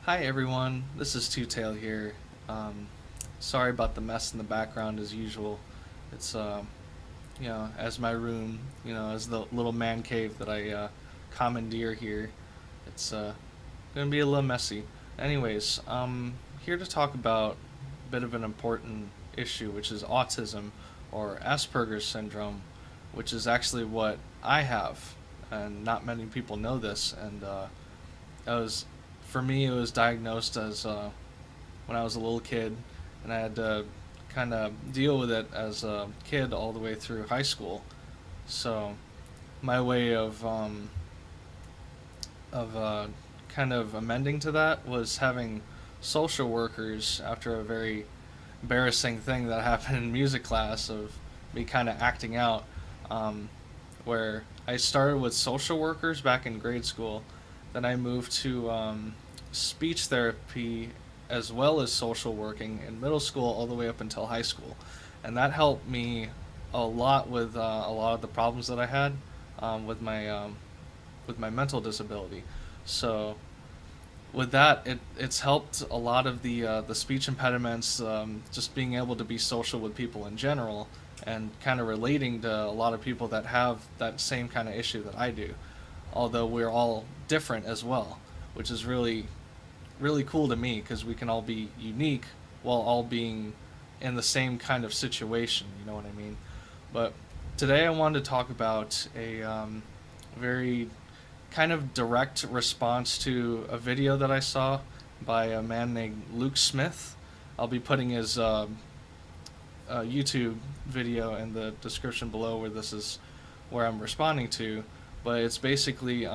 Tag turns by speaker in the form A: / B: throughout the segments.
A: Hi everyone, this is Two Tail here. Um, Sorry about the mess in the background as usual. It's as my room, as the little man cave that I commandeer here. It's gonna be a little messy. Anyways, here to talk about a bit of an important issue, which is autism or Asperger's syndrome, which is actually what I have, and not many people know this. And it was for me, it was diagnosed as when I was a little kid, and I had to kind of deal with it as a kid all the way through high school. So my way of kind of amending to that was having social workers after a very embarrassing thing that happened in music class of me kind of acting out, um, where I started with social workers back in grade school. Then I moved to speech therapy as well as social working in middle school all the way up until high school. And that helped me a lot with a lot of the problems that I had with my mental disability. So with that, it's helped a lot of the speech impediments, just being able to be social with people in general, and kind of relating to a lot of people that have that same kind of issue that I do. Although we're all different as well, which is really cool to me because we can all be unique while all being in the same kind of situation. You know what I mean? But today I wanted to talk about a very kind of direct response to a video that I saw by a man named Luke Smith. I'll be putting his YouTube video in the description below where this is where I'm responding to. But it's basically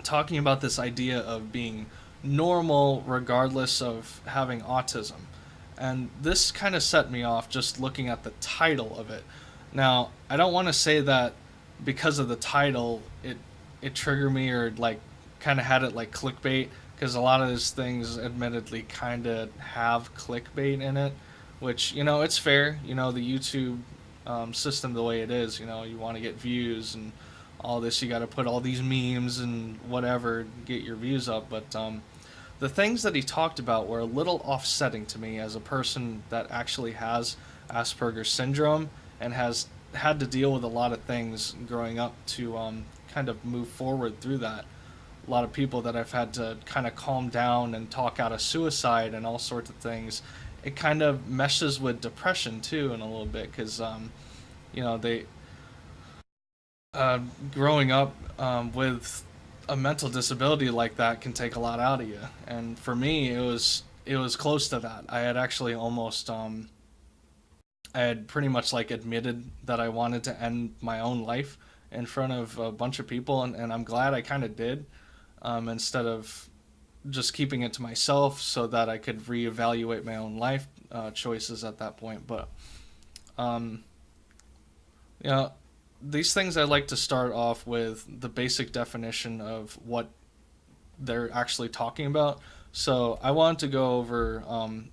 A: talking about this idea of being normal regardless of having autism. And this kind of set me off just looking at the title of it. Now, I don't want to say that because of the title it triggered me or like kind of had it like clickbait because a lot of these things admittedly kind of have clickbait in it, which it's fair. The YouTube system the way it is. You want to get views and all this. You got to put all these memes and whatever to get your views up. But the things that he talked about were a little offsetting to me as a person that actually has Asperger's syndrome and has had to deal with a lot of things growing up to kind of move forward through that. A lot of people that I've had to kind of calm down and talk out of suicide and all sorts of things. It kind of meshes with depression too in a little bit because they growing up with a mental disability like that can take a lot out of you. And for me, it was close to that. I had actually almost I had pretty much like admitted that I wanted to end my own life in front of a bunch of people, and I'm glad I kind of did, instead of just keeping it to myself so that I could reevaluate my own life choices at that point. But um, you know, these things I like to start off with the basic definition of what they're actually talking about. So I wanted to go over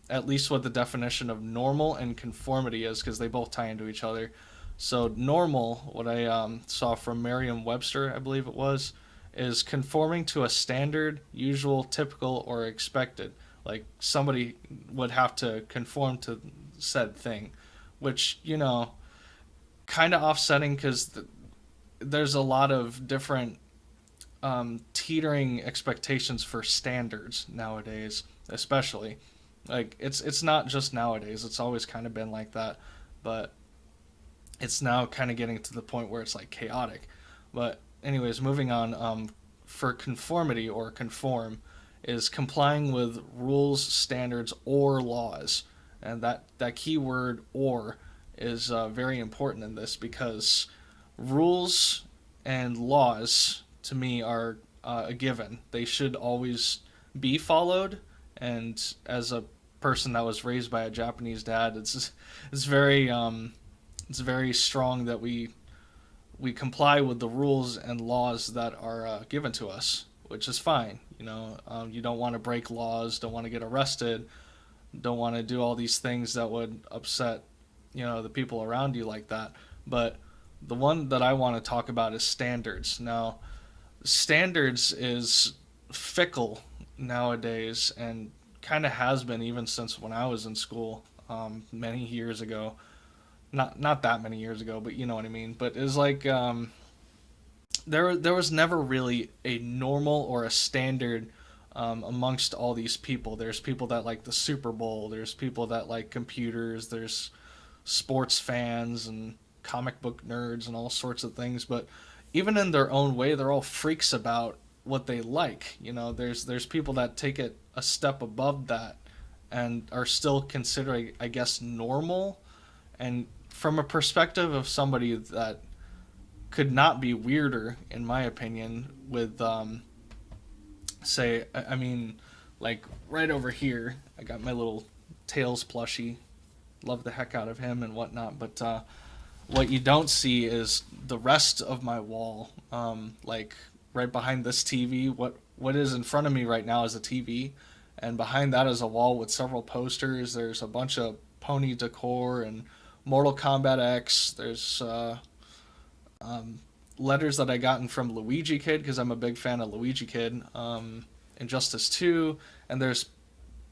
A: at least what the definition of normal and conformity is because they both tie into each other. So normal, what I saw from Merriam-Webster, I believe it was, is conforming to a standard, usual, typical, or expected. Like somebody would have to conform to said thing, which kind of offsetting because there's a lot of different teetering expectations for standards nowadays, especially. Like it's not just nowadays; it's always kind of been like that, but it's now kind of getting to the point where it's like chaotic. But anyways, moving on. For conformity or conform is complying with rules, standards, or laws, and that key word "or" is very important in this because rules and laws to me are a given. They should always be followed. And as a person that was raised by a Japanese dad, it's very it's very strong that we comply with the rules and laws that are given to us, which is fine. You don't want to break laws, don't want to get arrested, don't want to do all these things that would upset the people around you like that. But the one that I want to talk about is standards. Now, standards is fickle nowadays, and kind of has been even since when I was in school many years ago. Not that many years ago, but you know what I mean. But it's like there was never really a normal or a standard amongst all these people. There's people that like the Super Bowl. There's people that like computers. There's sports fans and comic book nerds and all sorts of things. But even in their own way, they're all freaks about what they like. You know, there's people that take it a step above that and are still considered, I guess, normal. And from a perspective of somebody that could not be weirder, in my opinion, with say, I mean, like right over here, I got my little Tails plushie. Love the heck out of him and whatnot, but what you don't see is the rest of my wall. Like right behind this TV, what is in front of me right now is a TV, and behind that is a wall with several posters. There's a bunch of pony decor and Mortal Kombat X. There's letters that I gotten from Luigi Kid because I'm a big fan of Luigi Kid. Injustice 2, and there's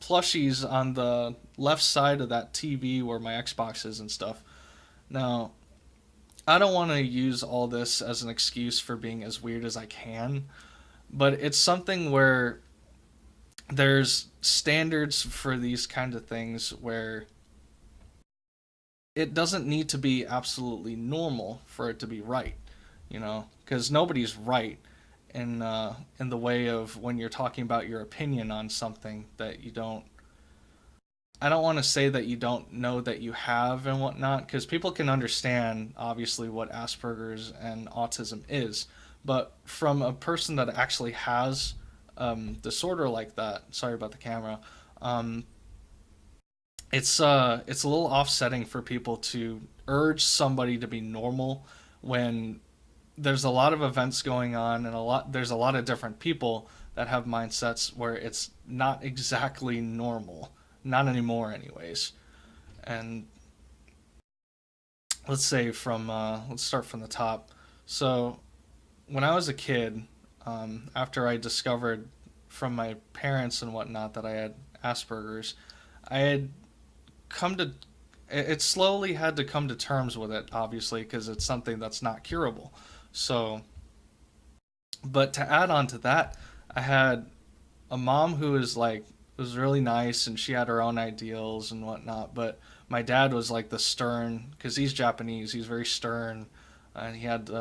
A: plushies on the left side of that TV where my Xbox is and stuff. Now, I don't want to use all this as an excuse for being as weird as I can, but it's something where there's standards for these kind of things where it doesn't need to be absolutely normal for it to be right, you know, because nobody's right in the way of when you're talking about your opinion on something that you don't. I don't want to say that you don't know that you have and whatnot, because people can understand obviously what Asperger's and autism is, but from a person that actually has disorder like that, sorry about the camera, um, it's a little offsetting for people to urge somebody to be normal when there's a lot of events going on and there's a lot of different people that have mindsets where it's not exactly normal, not anymore anyways. And let's start from the top. So when I was a kid, after I discovered from my parents and whatnot that I had Asperger's, I had come to it slowly had to come to terms with it, obviously, because it's something that's not curable. So, but to add on to that, I had a mom who was really nice and she had her own ideals and whatnot. But my dad was like the stern, because he's Japanese. He's very stern, and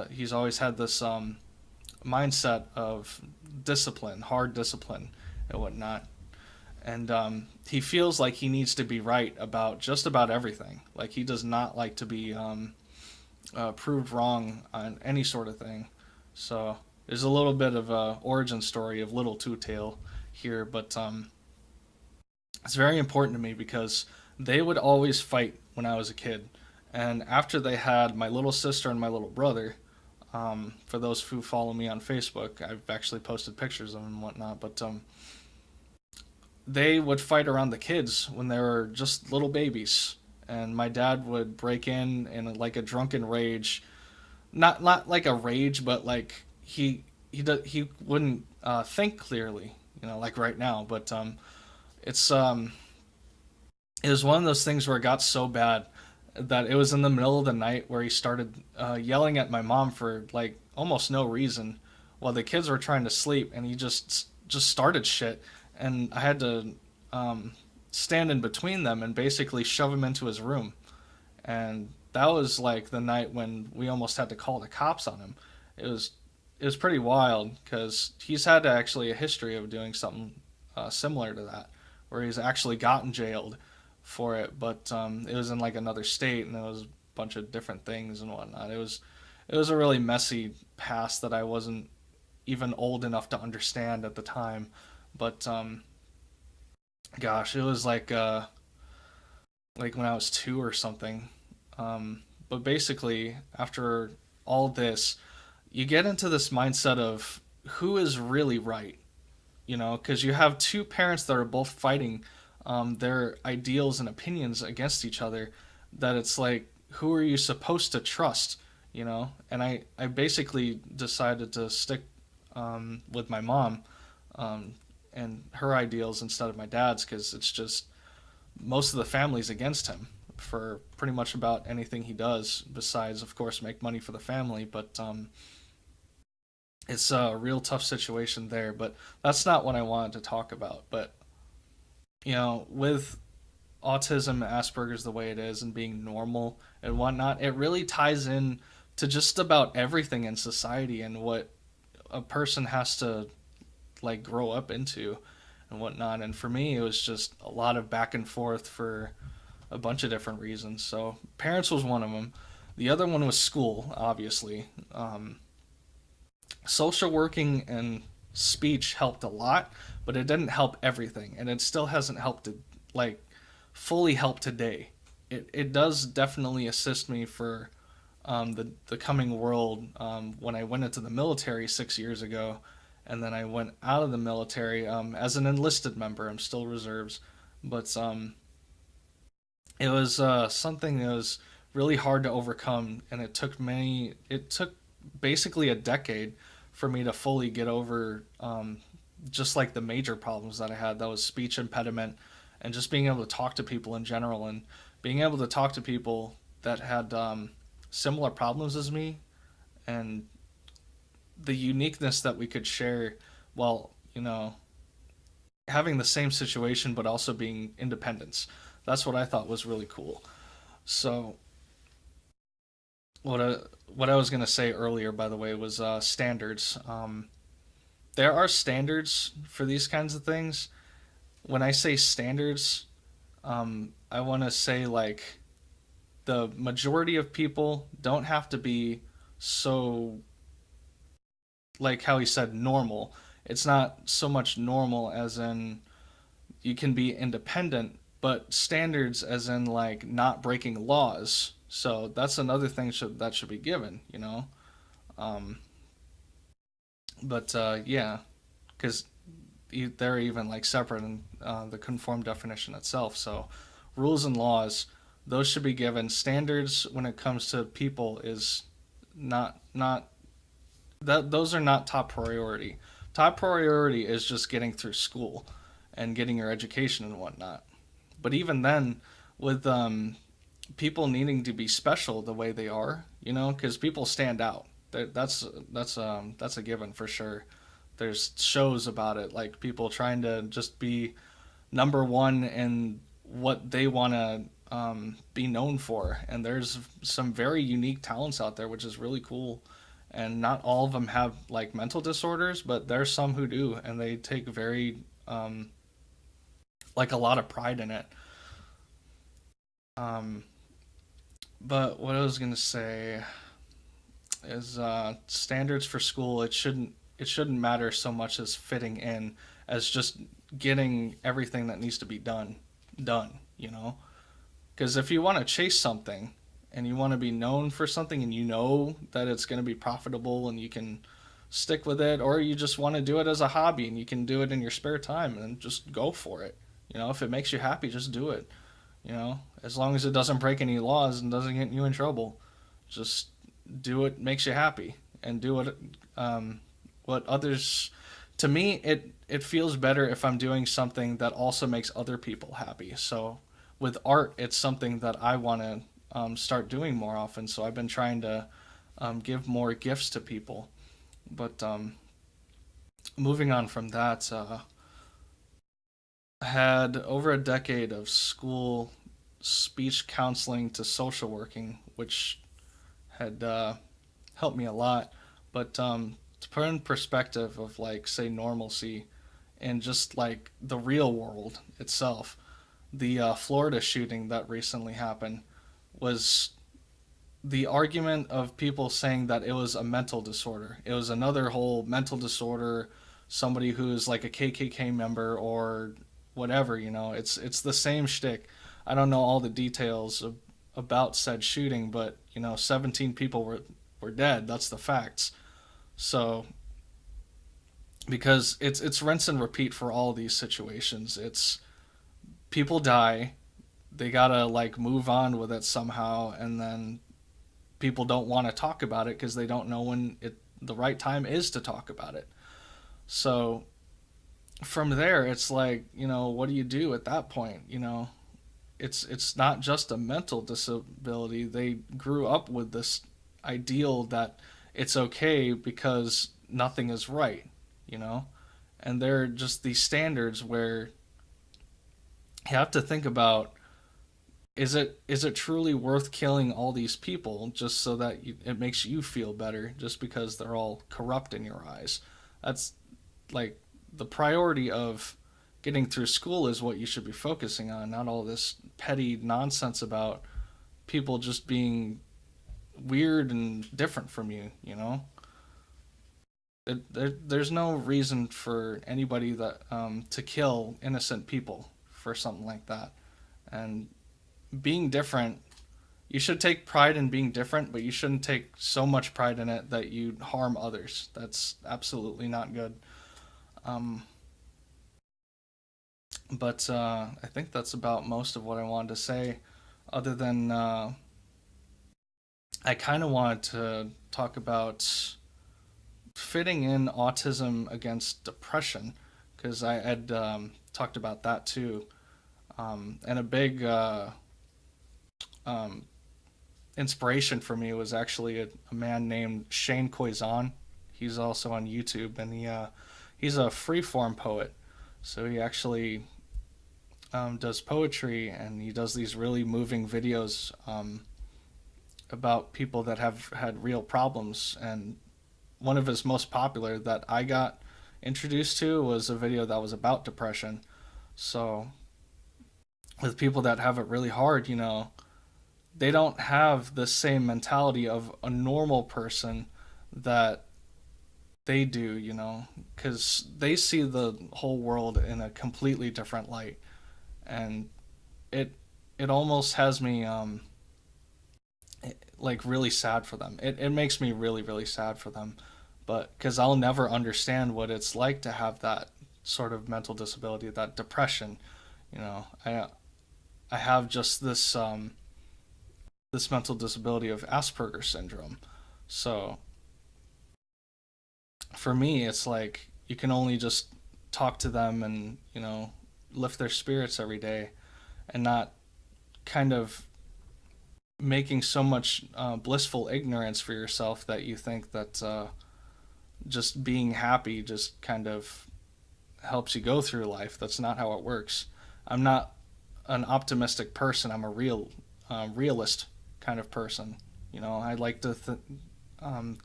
A: he's always had this mindset of discipline, hard discipline, and whatnot. And he feels like he needs to be right about just about everything. Like he does not like to be proved wrong on any sort of thing. So there's a little bit of a origin story of Little Two Tail here, but it's very important to me because they would always fight when I was a kid. And after they had my little sister and my little brother, for those who follow me on Facebook, I've actually posted pictures of them and whatnot. But they would fight around the kids when they were just little babies, and my dad would break in like a drunken rage, not like a rage, but like he wouldn't think clearly, you know, like right now. But it's it was one of those things where it got so bad that it was in the middle of the night where he started yelling at my mom for like almost no reason while the kids were trying to sleep, and he just started shit, and I had to stand in between them and basically shove him into his room. And that was like the night when we almost had to call the cops on him. It was it was pretty wild because he's had actually a history of doing something similar to that, where he's actually gotten jailed for it, but it was in like another state and it was a bunch of different things and whatnot. It was a really messy past that I wasn't even old enough to understand at the time, but gosh, it was like when I was two or something. But basically, after all this, you get into this mindset of who is really right, you know, because you have two parents that are both fighting their ideals and opinions against each other. That it's like, who are you supposed to trust, you know? And I basically decided to stick with my mom. Um, and her ideals instead of my dad's, because it's just most of the family's against him for pretty much about anything he does, besides, of course, make money for the family. But it's a real tough situation there. But that's not what I wanted to talk about. But, with autism, Asperger's the way it is, and being normal and whatnot, it really ties in to just about everything in society and what a person has to like grow up into and whatnot. And for me, it was just a lot of back and forth for a bunch of different reasons. So parents was one of them. The other one was school, obviously. Social working and speech helped a lot, but it didn't help everything, and it still hasn't helped to like fully help today. It does definitely assist me for the coming world. When I went into the military 6 years ago, and then I went out of the military as an enlisted member. I'm still reserves, but it was something that was really hard to overcome, and it took basically a decade for me to fully get over just like the major problems that I had. That was speech impediment, and just being able to talk to people in general, and being able to talk to people that had similar problems as me, and the uniqueness that we could share while having the same situation but also being independents. That's what I thought was really cool. So what I, what I was gonna say earlier, by the way, was standards. There are standards for these kinds of things. When I say standards, I want to say like the majority of people don't have to be so, like how he said, normal. It's not so much normal as in you can be independent, but standards as in like not breaking laws. So that's another thing that should be given. Um, but yeah, because they're even like separate in the conform definition itself. So rules and laws, those should be given. Standards when it comes to people is not that those are not top priority. Top priority is just getting through school and getting your education and whatnot. But even then, with people needing to be special the way they are, because people stand out. That's a given for sure. There's shows about it, like people trying to just be number one in what they want to be known for. And there's some very unique talents out there, which is really cool. And not all of them have like mental disorders, but there's some who do, and they take very like a lot of pride in it. Um, but what I was gonna say is standards for school. It shouldn't matter so much as fitting in as just getting everything that needs to be done. Because if you want to chase something and you want to be known for something, and you know that it's going to be profitable and you can stick with it, or you just want to do it as a hobby and you can do it in your spare time, and just go for it. If it makes you happy, just do it. As long as it doesn't break any laws and doesn't get you in trouble, just do what makes you happy, and do what others. To me, it feels better if I'm doing something that also makes other people happy. So with art, it's something that I want to start doing more often. So I've been trying to give more gifts to people. But moving on from that, I had over a decade of school speech counseling to social working, which had helped me a lot. But to put in perspective of like say normalcy and just like the real world itself, the Florida shooting that recently happened was the argument of people saying that it was a mental disorder. It was another whole mental disorder, somebody who's like a KKK member or whatever. It's the same shtick. I don't know all the details about said shooting, but 17 people were dead. That's the facts. So because it's rinse and repeat for all these situations. It's people die, they gotta like move on with it somehow, and then people don't want to talk about it because they don't know when the right time is to talk about it. So from there, it's like, what do you do at that point? It's not just a mental disability. They grew up with this ideal that it's okay because nothing is right, you know? And there are just these standards where you have to think about, is it truly worth killing all these people just so that it makes you feel better just because they're all corrupt in your eyes? That's like the priority of getting through school is what you should be focusing on, not all this petty nonsense about people just being weird and different from you. There's no reason for anybody that to kill innocent people for something like that. And being different, you should take pride in being different, but you shouldn't take so much pride in it that you harm others. That's absolutely not good. Um, but I think that's about most of what I wanted to say. Other than I kind of wanted to talk about fitting in autism against depression because I had talked about that too. And a big um, inspiration for me was actually a man named Shane Koizan. He's also on YouTube, and he's a freeform poet. So he actually does poetry, and he does these really moving videos about people that have had real problems. And one of his most popular that I got introduced to was a video that was about depression. So with people that have it really hard, they don't have the same mentality of a normal person that they do, because they see the whole world in a completely different light, and it it almost has me like really sad for them. It makes me really really sad for them, but because I'll never understand what it's like to have that sort of mental disability, that depression. I have just this mental disability of Asperger syndrome. So for me, it's like you can only just talk to them and, lift their spirits every day and not kind of making so much blissful ignorance for yourself that you think that just being happy just kind of helps you go through life. That's not how it works. I'm not an optimistic person. I'm a realist kind of person. I like to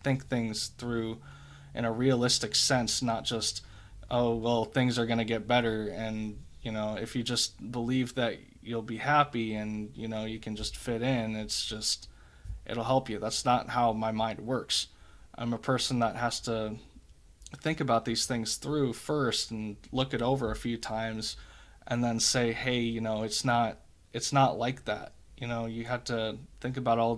A: think things through in a realistic sense, not just, oh, well, things are going to get better. And, if you just believe that you'll be happy and, you can just fit in, it'll help you. That's not how my mind works. I'm a person that has to think about these things through first and look it over a few times and then say, hey, it's not like that. You have to think about like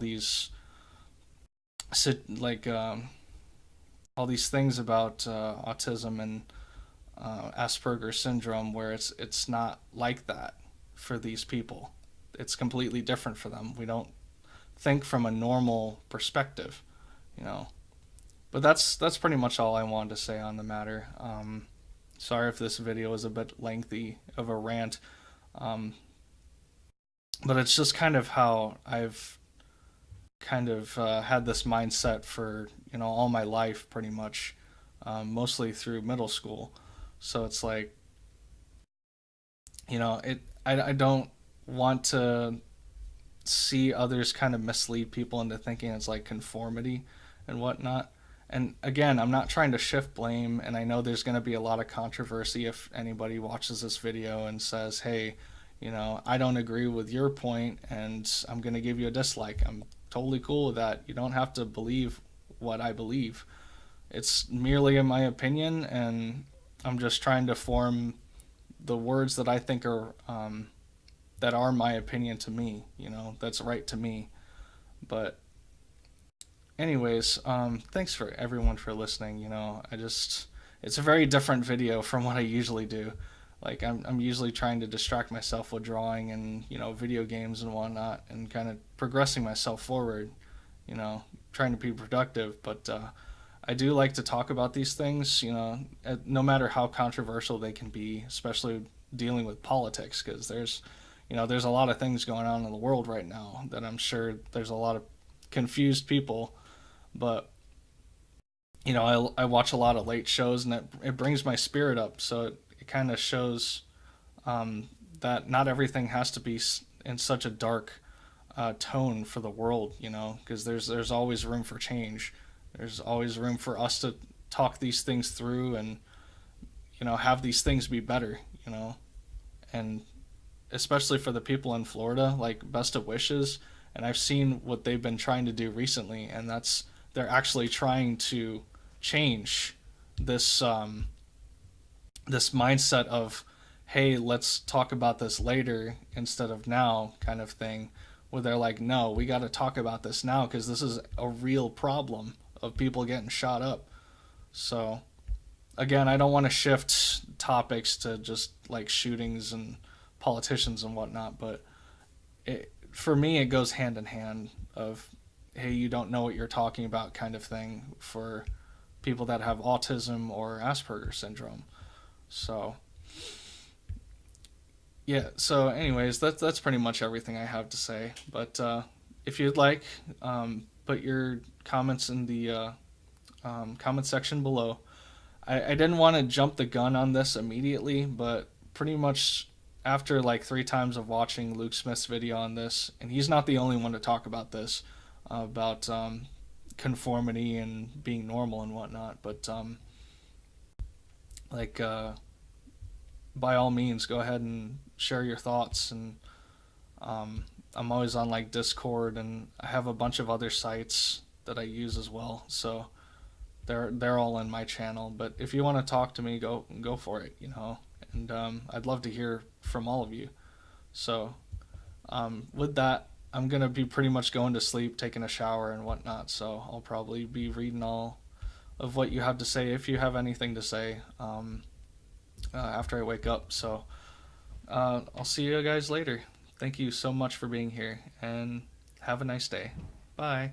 A: all these things about autism and Asperger syndrome where it's not like that for these people. It's completely different for them. We don't think from a normal perspective, you know. But that's pretty much all I wanted to say on the matter. Sorry if this video is a bit lengthy of a rant, um, but it's just kind of how I've kind of had this mindset for all my life, pretty much, mostly through middle school. So it's like it. I don't want to see others kind of mislead people into thinking it's like conformity and whatnot. And again, I'm not trying to shift blame, and I know there's going to be a lot of controversy if anybody watches this video and says, hey, I don't agree with your point and I'm going to give you a dislike. I'm totally cool with that. You don't have to believe what I believe. It's merely in my opinion, and I'm just trying to form the words that I think that are my opinion to me. That's right to me. But anyways, thanks for everyone for listening. It's a very different video from what I usually do. Like I'm usually trying to distract myself with drawing and video games and whatnot, and kind of progressing myself forward. Trying to be productive, but I do like to talk about these things, no matter how controversial they can be, especially dealing with politics, because there's a lot of things going on in the world right now that I'm sure there's a lot of confused people. But I watch a lot of late shows, and it brings my spirit up. So it kind of shows um, that not everything has to be in such a dark tone for the world, because there's always room for change. There's always room for us to talk these things through and have these things be better, and especially for the people in Florida, like best of wishes. And I've seen what they've been trying to do recently, and that's they're actually trying to change this this mindset of, hey, let's talk about this later instead of now, kind of thing, where they're like, no, we got to talk about this now because this is a real problem of people getting shot up. So again, I don't want to shift topics to just like shootings and politicians and whatnot, but for me, it goes hand in hand of, hey, you don't know what you're talking about, kind of thing, for people that have autism or Asperger syndrome. So yeah. So anyways, that's pretty much everything I have to say. But if you'd like, put your comments in the comment section below. I didn't want to jump the gun on this immediately, but pretty much after like 3 times of watching Luke Smith's video on this, and he's not the only one to talk about this, about conformity and being normal and whatnot. But like, by all means, go ahead and share your thoughts. And I'm always on like Discord, and I have a bunch of other sites that I use as well. So they're all in my channel. But if you want to talk to me, go for it. And I'd love to hear from all of you. So with that, I'm gonna be pretty much going to sleep, taking a shower and whatnot. So I'll probably be reading all of what you have to say, if you have anything to say, after I wake up. So I'll see you guys later. Thank you so much for being here, and have a nice day. Bye.